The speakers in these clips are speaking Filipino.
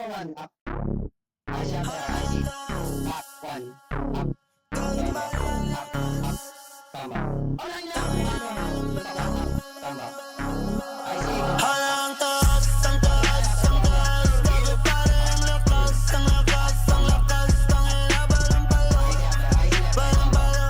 one up. Siyempre, IG. Up, one. Up. Up. Tama. Tama. IG. Ang taas, ang taas, ang taas. Bago pa rin lakas, ang lakas, ang lakas. Tangina, balang-balo, balang-balo,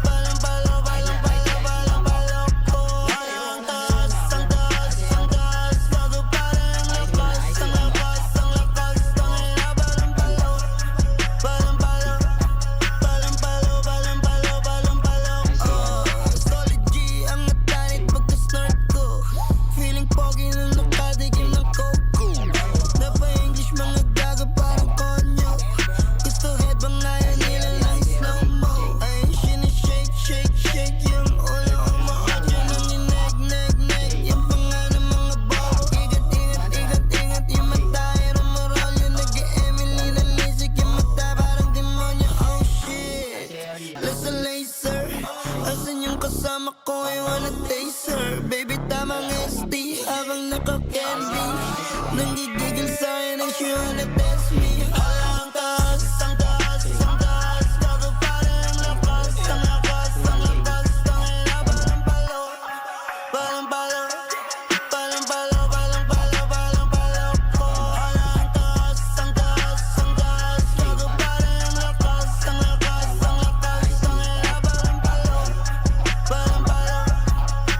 balang-balo, balang-balo, balang-balo ko. Ang taas, ang taas, ang taas. Bago pa rin lakas, ang lakas, ang lakas. Tangina, balang-balo, balang-balo, balang-balo, balang-balo, balang-balo ko. Solid G ang natanit pagka-snort ko. Feeling pogi na nakatikim ng coke ko. Napa-English mga gaga parang konyo. Gusto headbang ngayon nila ng slow-mo. Ay sinishake, shake, shake yung ulo ko. Maadyo nang ineg-neg-neg. Yung panga ng mga bobo. Igat, igat, igat, igat. Yung mata ay rumorol. Yung nag-Emily na lisik. Yung mata parang demonyo. Oh shit. Laser, laser. Asan yung kasama ko? I wanna taste her. Baby, tamang SD habang naka-candy. Nanggigigil sa'kin ang she wanna test me. Ang taas, ang taas, ang taas. Bago pa rin lakas, ang lakas, ang lakas. Tangina, balang-balo, balang-balo, balang-balo, balang-balo, balang-balo ko. Ang taas, ang taas, ang taas. Bago pa rin lakas, ang lakas, ang lakas. Tangina, balang-balo, balang-balo,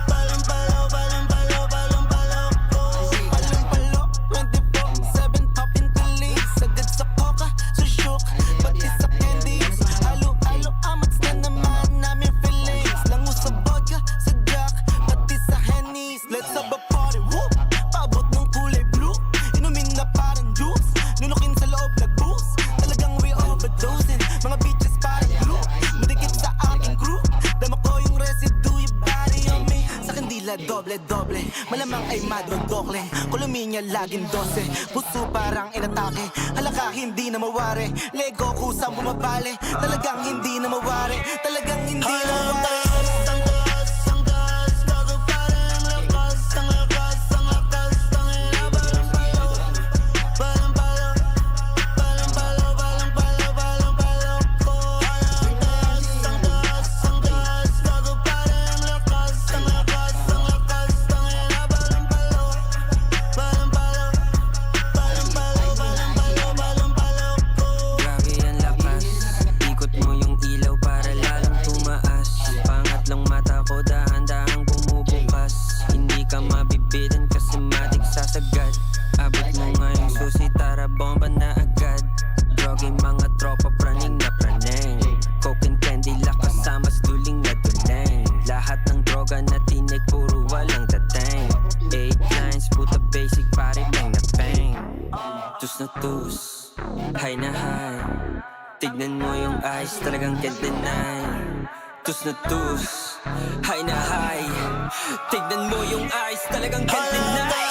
balang-balo, balang-balo, balang-balo ko. Balang-balo, 24/7 popping the leaves. Sagad sa coca, sa shook, pati sa candies. Halo-halo amats na naman namin feelings. Lango sa vodka, sa jack, pati sa hennies. Let's have a party, whoop! Paabot ng kulay blue. Inumin na parang juice. Nunukin sa loob, nag-boost. Talagang we overdosing. Mga bitches parang glue. Madikit sa aking crew. Dama ko yung residue, yung body on me. Sa kandila, doble-doble. Malamang ay madodokle. Kuluminya laging 12. Puso parang inatake. Halaka hindi na mawari. Lego kusang bumabali. Talagang hindi na mawari. Talagang hindi na mawari. Ang taas, ang taas. Bago pa rin lakas, ang lakas, ang lakas. Tangina, balang-balo, balang-balo, balang-balo, balang-balo, balang-balo ko. Ang taas, ang taas, ang taas. Bago pa rin lakas, ang lakas, ang lakas. Tangina, balang-balo, balang-balo, balang-balo, balang-balo, balang-balo ko. Grabe ang lakas. Ikot mo yung ilaw para lalong tumaas. Pangatlong mata ko dahan-dahang bumubukas. Hindi ka mabibitin kasi matik sasagad. Abot mo nga yung susi, tara bomba na agad. Drogi mga tropa praning na praning. Coke and candy lakas samas duling na duling. Lahat ng droga na tinig puro walang dating. 8 lines puta basic pare bang na bang. Tus na tus, high na high. Tignan mo yung eyes, talagang can't deny. Tus na tus, high na high. Tignan mo yung eyes, talagang can't deny.